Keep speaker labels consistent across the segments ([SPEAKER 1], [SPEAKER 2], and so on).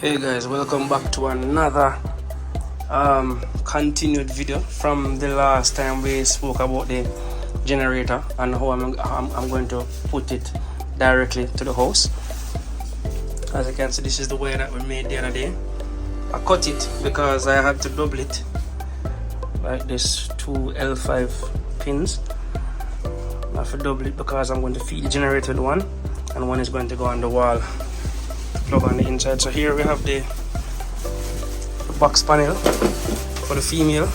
[SPEAKER 1] Hey guys, welcome back to another continued video from the last time we spoke about the generator and how I'm going to put it directly to the house. As you can see, this is the way that we made the other day. I cut it because I had to double it like this, two L5 pins. I have to double it because I'm going to feed the generator with one and one is going to go on the wall, plug on the inside. So here we have the box panel for the female.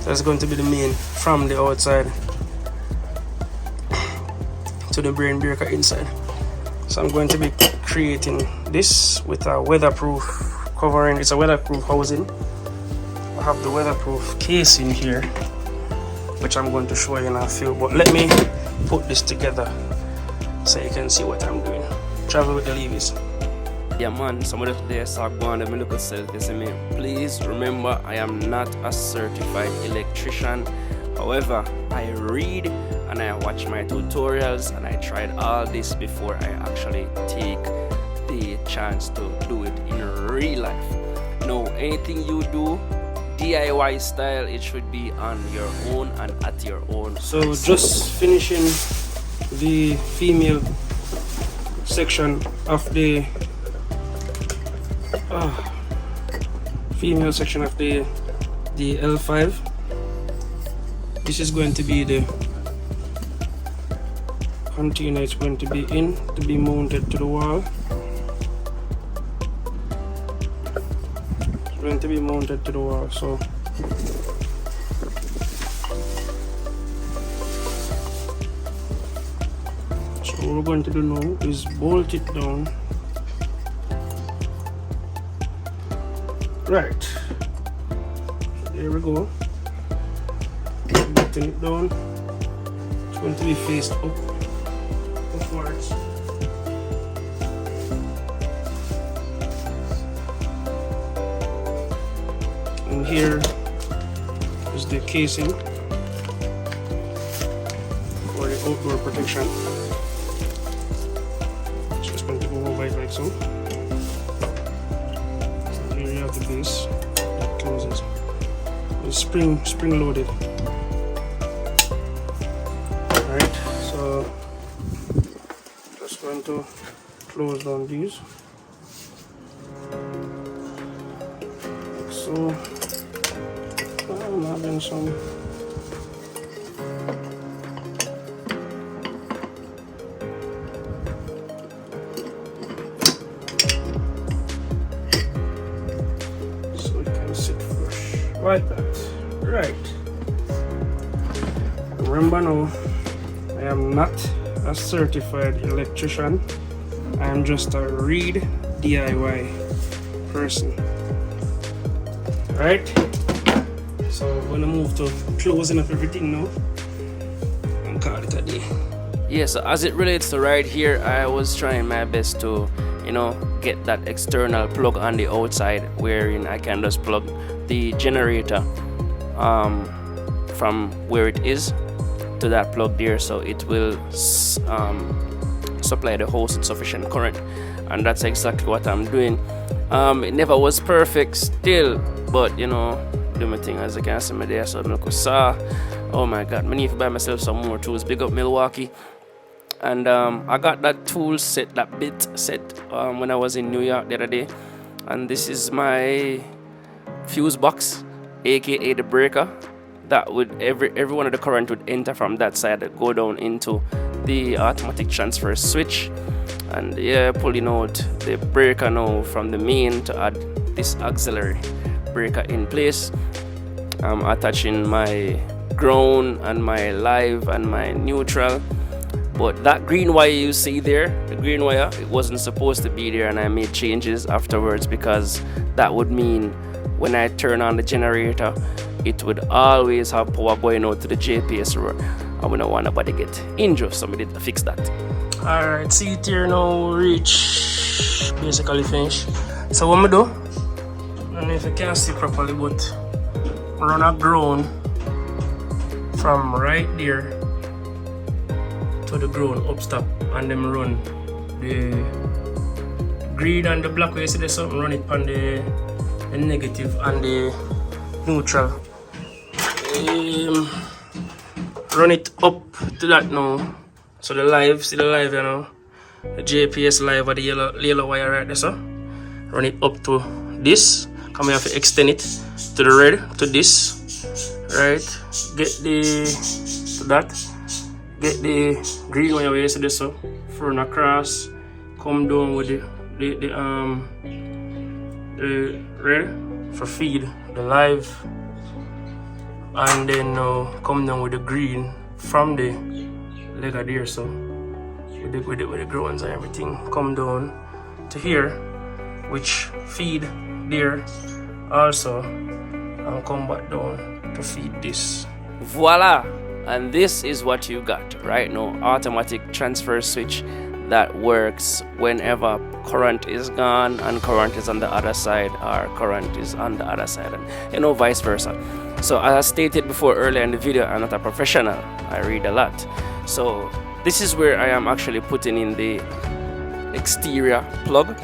[SPEAKER 1] That's going to be the main from the outside to the brain breaker inside. So I'm going to be creating this with a weatherproof covering. It's a weatherproof housing. I have the weatherproof casing here, which I'm going to show you in a few, but let me put this together so you can see what I'm doing. Travel with the levies.
[SPEAKER 2] Yeah man, somebody there saw go on me look at self, you see me. Please remember, I am not a certified electrician. However, I read and I watch my tutorials and I tried all this before I actually take the chance to do it in real life. Now, anything you do DIY style, it should be on your own and at your own.
[SPEAKER 1] So just finishing the female section of the the L5. This is going to be the container it's going to be in to be mounted to the wall. It's going to be mounted to the wall, so what we're going to do now is bolt it down. Right, there we go. Bolting it down. It's going to be faced upwards. And here is the casing for the outdoor protection. It's just going to go over it like so. Here you have the base that closes. It's spring loaded. Alright, so just going to close down these like so. I'm having some so it can sit flush like that. Right. Remember now, I am not a certified electrician. I am just a read DIY person. Right? So I'm gonna move to closing up everything now and call it a day.
[SPEAKER 2] Yeah, so as it relates to right here, I was trying my best to, get that external plug on the outside wherein I can just plug the generator from where it is to that plug there, so it will supply the house with sufficient current, and that's exactly what I'm doing. It never was perfect still, but do my thing. As you can see me there, so I could saw. Oh my god, I need to buy myself some more tools. Big up Milwaukee. And I got that tool set, that bit set when I was in New York the other day, and this is my fuse box, aka the breaker. That would every one of the current would enter from that side, go down into the automatic transfer switch, and yeah, pulling out the breaker now from the main to add this auxiliary breaker in place. I'm attaching my ground and my live and my neutral, but that green wire you see there, the green wire, it wasn't supposed to be there, and I made changes afterwards because that would mean when I turn on the generator, it would always have power going out to the JPS road. I wouldn't want nobody get injured, so we did fix that.
[SPEAKER 1] Alright, see it here now, reach basically finished. So what I do, I don't know if you can see properly, but run a ground from right there to the ground up stop, and then run the green and the black where you see there's something run it on the negative and the neutral. Run it up to that now. So the live, see the live, you know, the JPS live or the yellow wire right there, so run it up to this. Come, we have to extend it to the red, to this, right? Get the to that. Get the green wire where you see this, so front across. Come down with the red for feed the live, and then come down with the green from the leg of there, so with the grounds and everything come down to here, which feed there also, and come back down to feed this.
[SPEAKER 2] Voila! And this is what you got right now. Automatic transfer switch that works whenever current is gone and current is on the other side, or current is on the other side, and vice versa. So as I stated before earlier in the video, I'm not a professional, I read a lot. So this is where I am actually putting in the exterior plug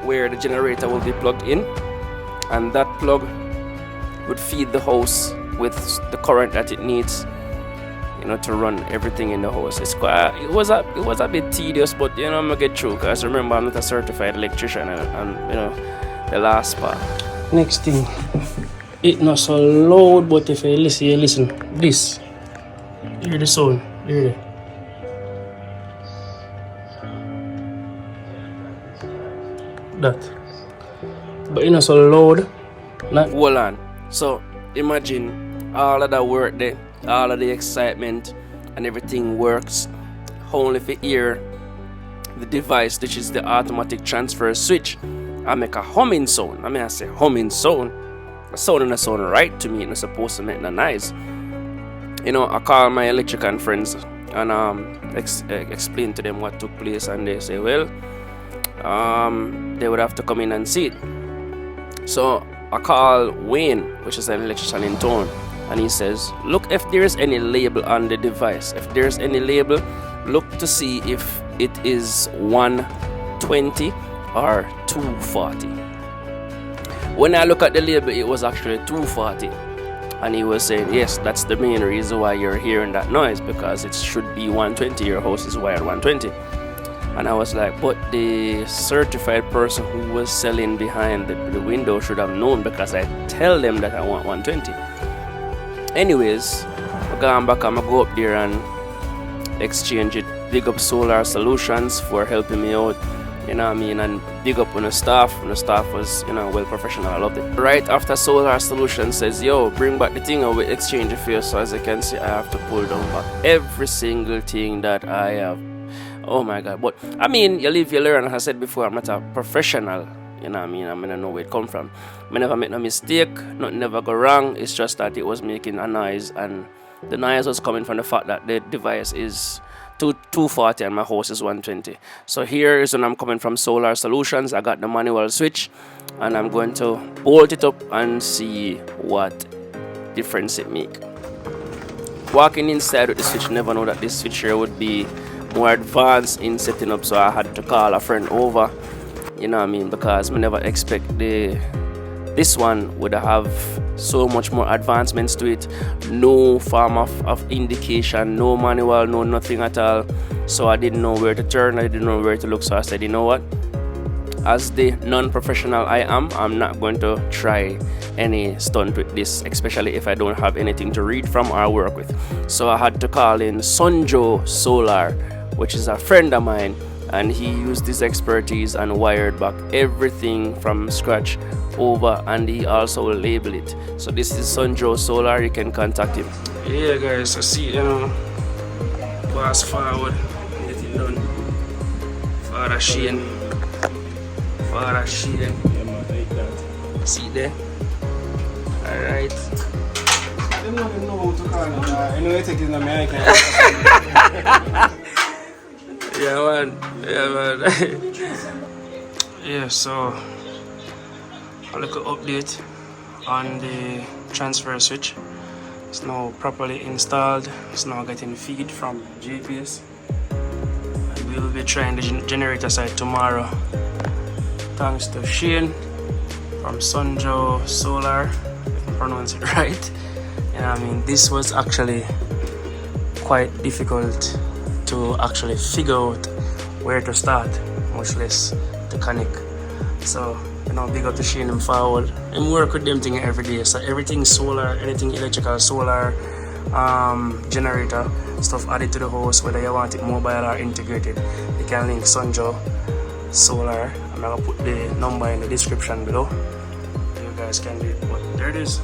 [SPEAKER 2] where the generator will be plugged in, and that plug would feed the house with the current that it needs, to run everything in the house. It was a bit tedious, but I'm gonna get through, because remember, I'm not a certified electrician, and the last part.
[SPEAKER 1] Next thing, it not so loud, but if you listen, this, hear the sound, hear it. That, but not so loud.
[SPEAKER 2] Hold on. So imagine all of that work there, all of the excitement and everything works only for hear the device, which is the automatic transfer switch. I make a humming sound. I say humming sound. A sound and a sound right to me. It's supposed to make no noise. I call my electrician friends and explain to them what took place, and they say, well, they would have to come in and see it. So I call Wayne, which is an electrician in town, and he says, look if there is any label on the device. If there's any label, look to see if it is 120 or 240. When I look at the label, it was actually 240, and he was saying, yes, that's the main reason why you're hearing that noise, because it should be 120. Your house is wired 120. And I was like, but the certified person who was selling behind the window should have known, because I tell them that I want 120. Anyways, I'm going back, I'm going to go up there and exchange it. Big up Solar Solutions for helping me out, and big up on the staff. When the staff was, well professional. I loved it. Right after Solar Solutions says, yo, bring back the thing, and we exchange it for you. So as you can see, I have to pull down back every single thing that I have. Oh my God. But you live, you learn. As I said before, I'm not a professional. I'm gonna know where it come from. I never make no mistake, nothing never go wrong. It's just that it was making a noise, and the noise was coming from the fact that the device is 240 and my house is 120. So here is when I'm coming from Solar Solutions. I got the manual switch, and I'm going to bolt it up and see what difference it make. Walking inside with the switch, never know that this switch here would be more advanced in setting up, so I had to call a friend over, because I never expect this one would have so much more advancements to it. No form of indication, no manual, no nothing at all. So I didn't know where to turn, I didn't know where to look. So I said, you know what, as the non-professional I am, I'm not going to try any stunt with this, especially if I don't have anything to read from or work with. So I had to call in Sunjo Solar, which is a friend of mine, and he used his expertise and wired back everything from scratch over, and he also will label it. So this is Sunjo Solar. You can contact him.
[SPEAKER 1] Yeah guys, I see fast forward, get it done. Father Shane, see there. Alright, I don't even know how to call it. I know it is American. Yeah man. Yeah, so a little update on the transfer switch. It's now properly installed. It's now getting feed from JPS. And we will be trying the generator side tomorrow thanks to Shane from Sunjo Solar, if I pronounce it right. I mean, this was actually quite difficult to actually figure out where to start, much less to connect. So, big up to Shane and forward. And work with them thing every day. So everything solar, anything electrical, solar, generator, stuff added to the house, whether you want it mobile or integrated, you can link Sunjo Solar. I'm gonna put the number in the description below. You guys can do it. But there it is.